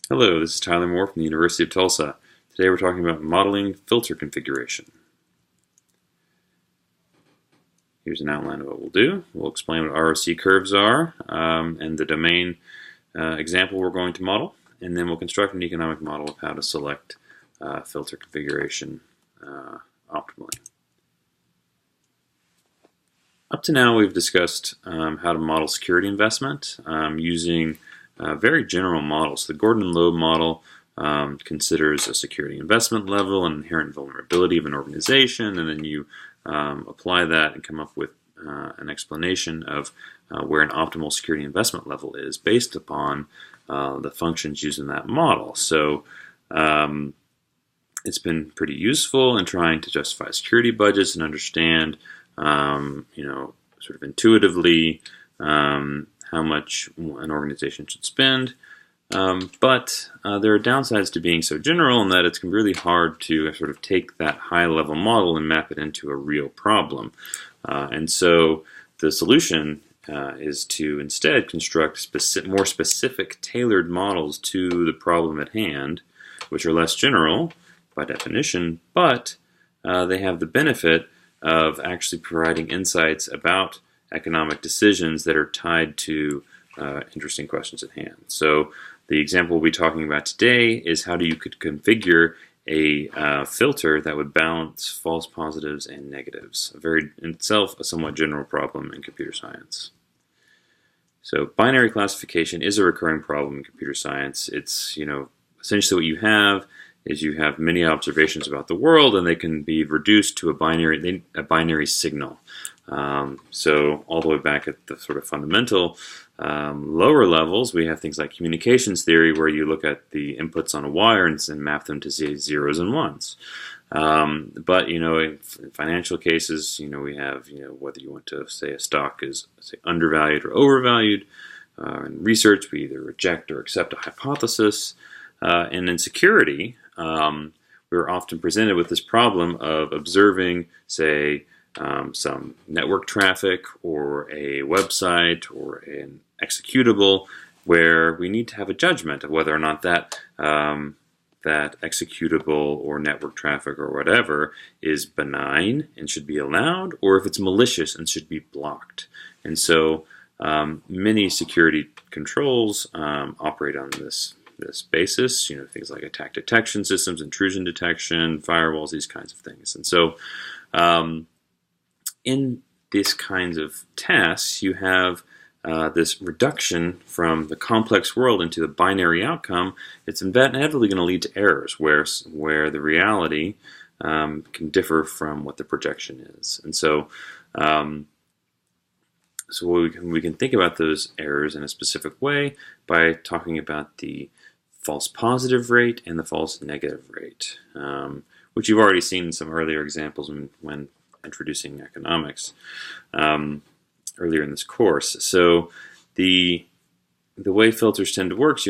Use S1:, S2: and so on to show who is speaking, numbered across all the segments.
S1: Hello, this is Tyler Moore from the University of Tulsa. Today we're talking about modeling filter configuration. Here's an outline of what we'll do. We'll explain what ROC curves are and the domain example we're going to model, and then we'll construct an economic model of how to select filter configuration optimally. Up to now we've discussed how to model security investment using very general models. The Gordon Loeb model considers a security investment level and inherent vulnerability of an organization, and then you apply that and come up with an explanation of where an optimal security investment level is based upon the functions used in that model. So it's been pretty useful in trying to justify security budgets and understand sort of intuitively how much an organization should spend. But there are downsides to being so general in that it's really hard to sort of take that high-level model and map it into a real problem. And so the solution is to instead construct more specific, tailored models to the problem at hand, which are less general by definition, but they have the benefit of actually providing insights about economic decisions that are tied to interesting questions at hand. So the example we'll be talking about today is how you could configure a filter that would balance false positives and negatives. In itself, a somewhat general problem in computer science. So binary classification is a recurring problem in computer science. It's, essentially what you have is you have many observations about the world, and they can be reduced to a binary signal. So all the way back at the sort of fundamental lower levels, we have things like communications theory, where you look at the inputs on a wire and map them to zeros and ones. But in financial cases, we have whether you want to say a stock is undervalued or overvalued. In research, we either reject or accept a hypothesis. And in security, we're often presented with this problem of observing, say, some network traffic or a website or an executable, where we need to have a judgment of whether or not that executable or network traffic or whatever is benign and should be allowed, or if it's malicious and should be blocked. And so many security controls operate on this basis, things like attack detection systems, intrusion detection, firewalls, these kinds of things. And so in these kinds of tasks, you have this reduction from the complex world into the binary outcome. It's inevitably going to lead to errors where the reality can differ from what the projection is. And so we can think about those errors in a specific way by talking about the false positive rate and the false negative rate, which you've already seen in some earlier examples when introducing economics earlier in this course. So the way filters tend to work is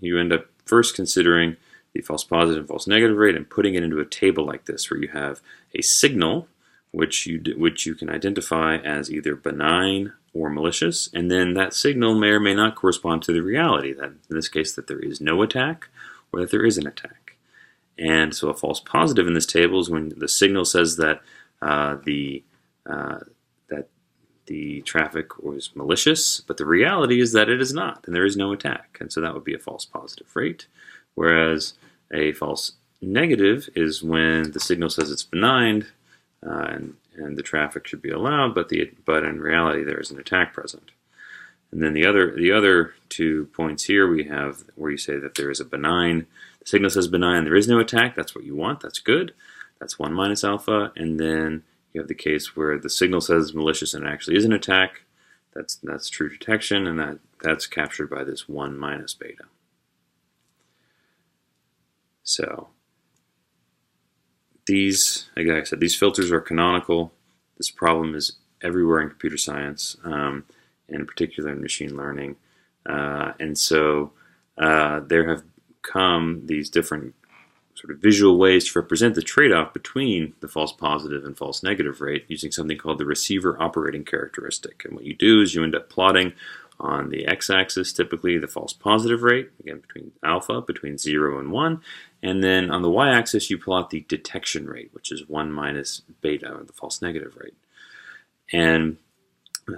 S1: you end up first considering the false positive and false negative rate and putting it into a table like this, where you have a signal which you can identify as either benign or malicious, and then that signal may or may not correspond to the reality, that in this case that there is no attack or that there is an attack. And so a false positive in this table is when the signal says that the traffic was malicious, but the reality is that it is not, and there is no attack. And so that would be a false positive rate. Whereas a false negative is when the signal says it's benign, and the traffic should be allowed, but in reality there is an attack present. And then the other 2 points here we have where you say that there is a benign. The signal says benign, there is no attack. That's what you want. That's good. That's 1 minus alpha. And then you have the case where the signal says malicious and it actually is an attack. That's true detection, and that's captured by this 1 minus beta. So like I said, these filters are canonical. This problem is everywhere in computer science, and in particular in machine learning. And so there have come these different sort of visual ways to represent the trade-off between the false positive and false negative rate using something called the receiver operating characteristic. And what you do is you end up plotting On the x-axis, typically the false positive rate, again between alpha, between 0 and 1. And then on the y-axis, you plot the detection rate, which is 1 minus beta, or the false negative rate. And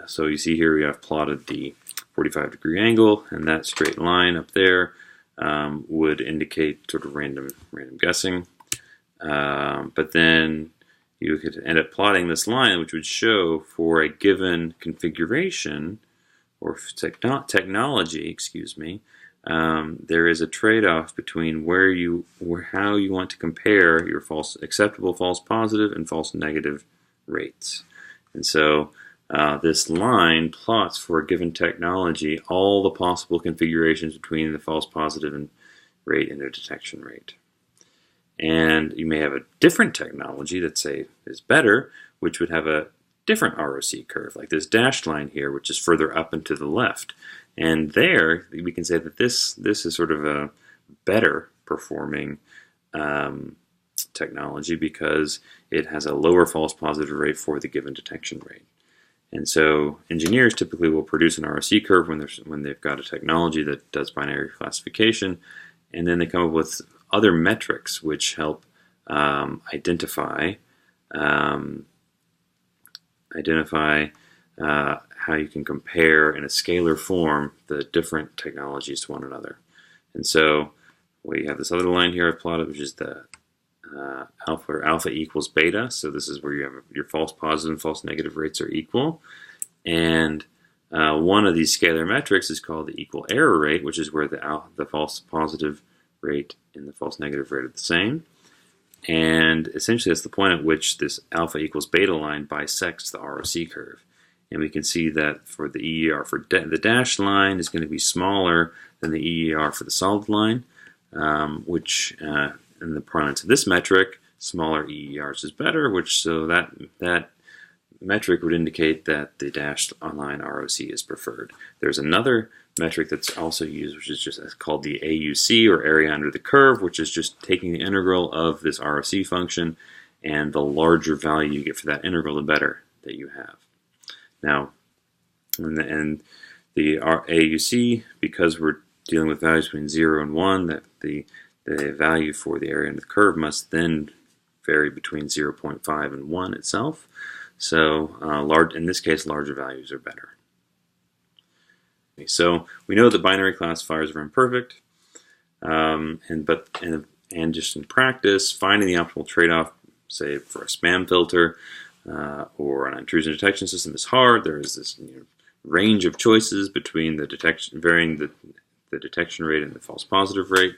S1: so you see here we have plotted the 45-degree angle, and that straight line up there would indicate sort of random guessing. But then you could end up plotting this line, which would show for a given configuration or technology, excuse me, there is a trade-off between how you want to compare your acceptable false positive and false negative rates. And so this line plots for a given technology all the possible configurations between the false positive rate and the detection rate. And you may have a different technology that, say, is better, which would have a different ROC curve, like this dashed line here, which is further up and to the left. And there, we can say that this is sort of a better performing technology because it has a lower false positive rate for the given detection rate. And so engineers typically will produce an ROC curve when they've got a technology that does binary classification, and then they come up with other metrics which help identify how you can compare in a scalar form the different technologies to one another. And so we have this other line here I've plotted, which is the alpha equals beta. So this is where you have your false positive and false negative rates are equal. And one of these scalar metrics is called the equal error rate, which is where the false positive rate and the false negative rate are the same. And essentially that's the point at which this alpha equals beta line bisects the ROC curve. And we can see that for the EER for the dashed line is going to be smaller than the EER for the solid line, which in the parlance of this metric, smaller EERs is better, so that metric would indicate that the dashed line ROC is preferred. There's another metric that's also used, which is just called the AUC, or area under the curve, which is just taking the integral of this ROC function, and the larger value you get for that integral, the better that you have. Now, and the AUC, because we're dealing with values between 0 and 1, that the value for the area under the curve must then vary between 0.5 and 1 itself. So in this case, larger values are better. So we know that binary classifiers are imperfect, and just in practice, finding the optimal trade-off, say for a spam filter or an intrusion detection system, is hard. There is this range of choices between varying the detection rate and the false positive rate.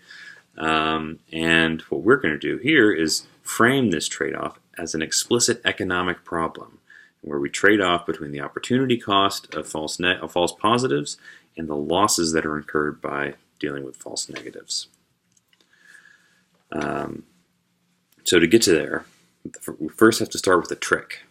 S1: And what we're going to do here is frame this trade-off as an explicit economic problem, where we trade off between the opportunity cost of false positives and the losses that are incurred by dealing with false negatives. So to get to there, we first have to start with a trick,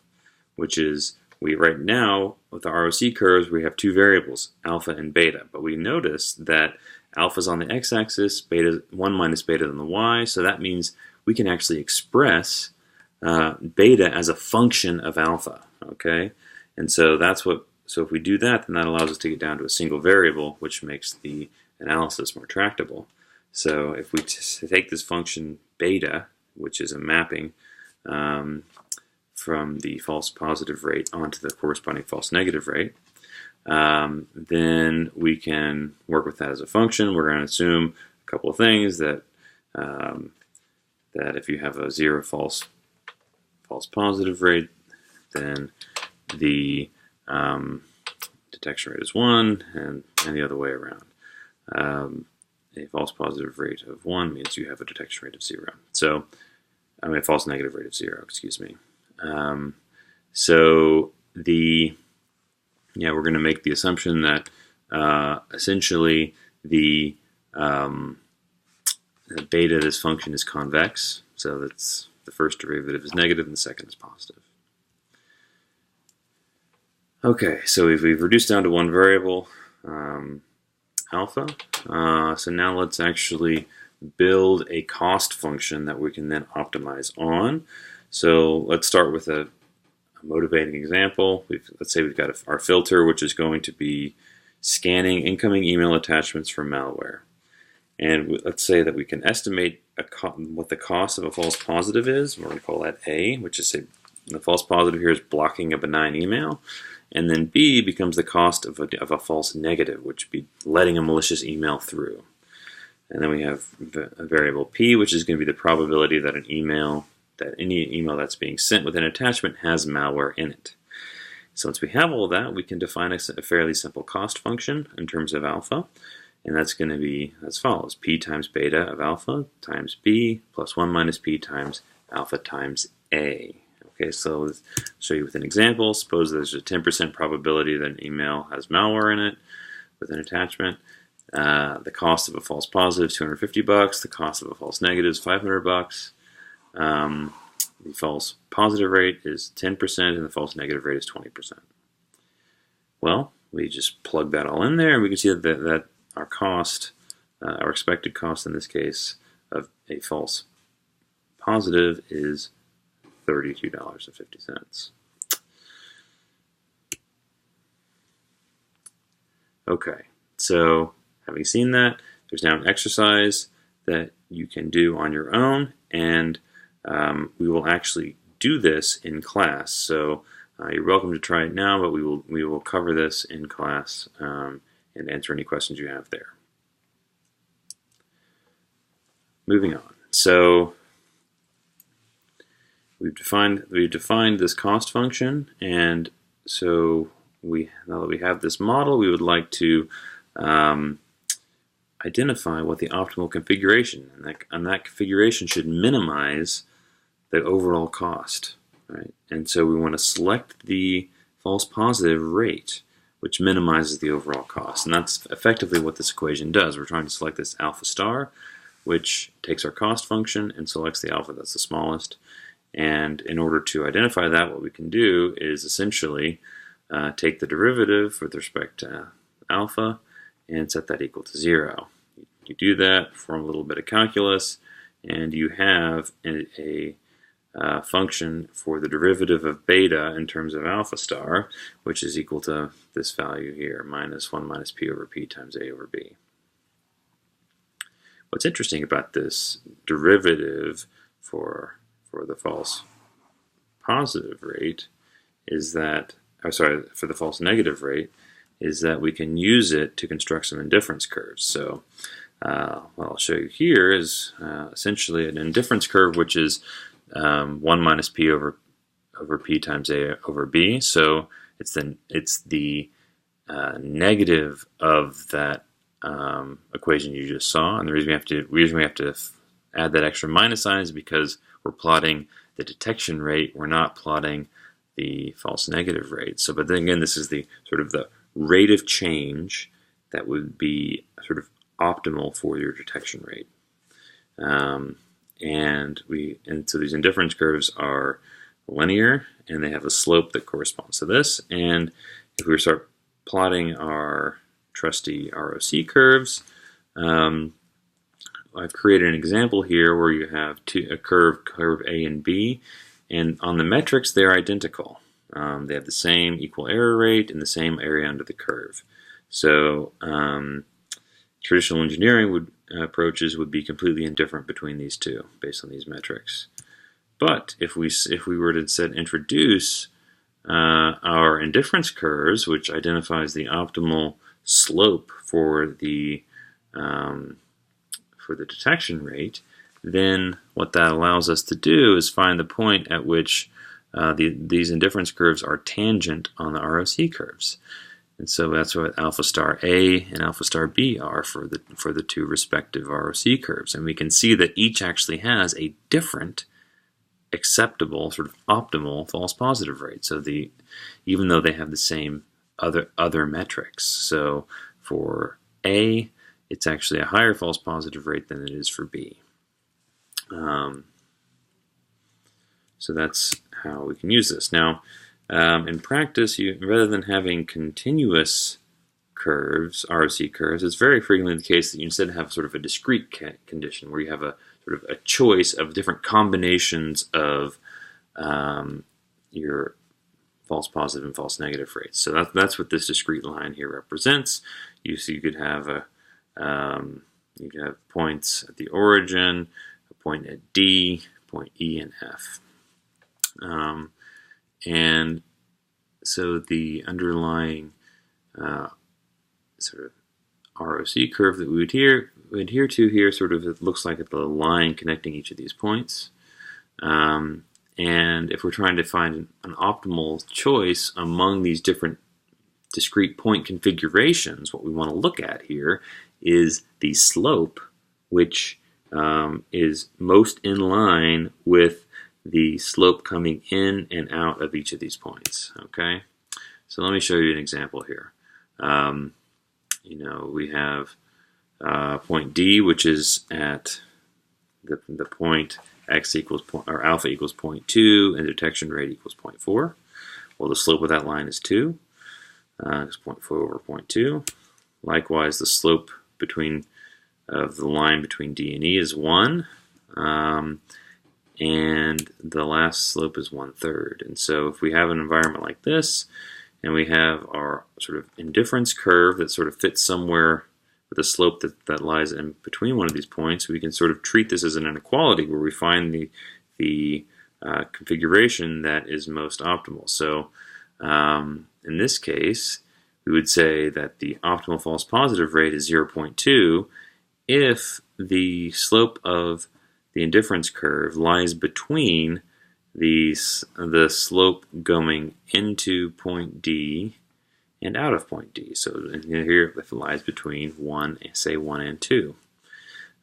S1: which is right now with the ROC curves we have two variables, alpha and beta, but we notice that alpha is on the x-axis, beta 1 minus beta on the y, so that means we can actually express beta as a function of alpha. Okay, and so so if we do that, then that allows us to get down to a single variable, which makes the analysis more tractable. So if we take this function beta, which is a mapping from the false positive rate onto the corresponding false negative rate, then we can work with that as a function. We're going to assume a couple of things, that if you have a 0 false positive rate, then the detection rate is 1, and the other way around. A false positive rate of 1 means you have a detection rate of 0. So, a false negative rate of 0, excuse me. We're going to make the assumption that essentially the beta of this function is convex, so that's the first derivative is negative and the second is positive. Okay, so we've reduced down to one variable, alpha. So now let's actually build a cost function that we can then optimize on. So let's start with a motivating example. Let's say we've got our filter, which is going to be scanning incoming email attachments for malware. And let's say that we can estimate what the cost of a false positive is. We're going to call that A, which is the false positive here is blocking a benign email. And then B becomes the cost of a false negative, which would be letting a malicious email through. And then we have a variable P, which is going to be the probability that any email that's being sent with an attachment has malware in it. So once we have all that, we can define a fairly simple cost function in terms of alpha. And that's going to be as follows: P times beta of alpha times B plus 1 minus P times alpha times A. Okay, so let's show you with an example. Suppose there's a 10% probability that an email has malware in it with an attachment. The cost of a false positive is $250. The cost of a false negative is $500. The false positive rate is 10%, and the false negative rate is 20%. Well, we just plug that all in there, and we can see that our cost, our expected cost in this case of a false positive is $32.50. Okay, so having seen that, there's now an exercise that you can do on your own, and we will actually do this in class. So you're welcome to try it now, but we will cover this in class and answer any questions you have there. Moving on. So we've defined this cost function, and so now that we have this model, we would like to identify what the optimal configuration, and that configuration should minimize the overall cost, right? And so we want to select the false positive rate, which minimizes the overall cost, and that's effectively what this equation does. We're trying to select this alpha star, which takes our cost function and selects the alpha that's the smallest. And in order to identify that, what we can do is essentially take the derivative with respect to alpha and set that equal to 0. You do that, perform a little bit of calculus, and you have a function for the derivative of beta in terms of alpha star, which is equal to this value here, minus 1 minus P over P times A over B. What's interesting about this derivative for the false positive rate is that, for the false negative rate, is that we can use it to construct some indifference curves. So what I'll show you here is essentially an indifference curve, which is 1 minus P over P times A over B. So it's the negative of that equation you just saw, and the reason we have to add that extra minus sign is because we're plotting the detection rate. We're not plotting the false negative rate. So, but then again, this is the sort of the rate of change that would be sort of optimal for your detection rate. And so these indifference curves are linear, and they have a slope that corresponds to this. And if we start plotting our trusty ROC curves, I've created an example here where you have a curve A and B, and on the metrics they're identical. They have the same equal error rate and the same area under the curve. So traditional engineering approaches would be completely indifferent between these two based on these metrics. But if we were to instead introduce our indifference curves, which identifies the optimal slope for the detection rate, then what that allows us to do is find the point at which these indifference curves are tangent on the ROC curves. And so that's what alpha star A and alpha star B are for the two respective ROC curves. And we can see that each actually has a different acceptable, sort of optimal false positive rate. So even though they have the same other metrics. So for A, it's actually a higher false positive rate than it is for B. So that's how we can use this. Now, in practice, rather than having continuous curves, ROC curves, it's very frequently the case that you instead have sort of a discrete condition where you have a sort of a choice of different combinations of your false positive and false negative rates. So that's what this discrete line here represents. You could have you could have points at the origin, a point at D, point E, and F. And so the underlying sort of ROC curve that we would adhere to here, sort of, it looks like the line connecting each of these points. And if we're trying to find an optimal choice among these different discrete point configurations, what we want to look at here is the slope, which is most in line with the slope coming in and out of each of these points. Okay, so let me show you an example here. We have point D, which is at the point x equals or alpha equals 0.2 and detection rate equals 0.4. Well, the slope of that line is 2. It's 0.4 over 0.2. Likewise, the slope of the line between D and E is 1. And the last slope is 1/3. And so if we have an environment like this, and we have our sort of indifference curve that sort of fits somewhere with a slope that lies in between one of these points, we can sort of treat this as an inequality where we find the configuration that is most optimal. So in this case, we would say that the optimal false positive rate is 0.2 if the slope of the indifference curve lies between the slope going into point D and out of point D. So here, if it lies between 1 and 2.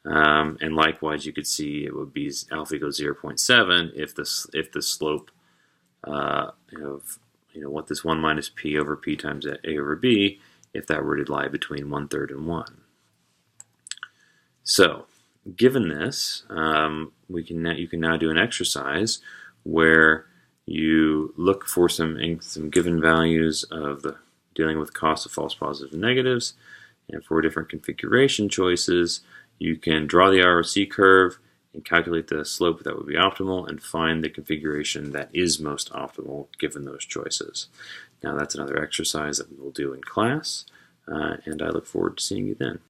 S1: And likewise, you could see it would be alpha equals 0.7 if the slope of what this 1 minus p over p times a over b, if that were to lie between 1/3 and 1. So given this, you can now do an exercise where you look for some given values of dealing with cost of false positives and negatives, and for different configuration choices, you can draw the ROC curve and calculate the slope that would be optimal and find the configuration that is most optimal given those choices. Now that's another exercise that we will do in class, and I look forward to seeing you then.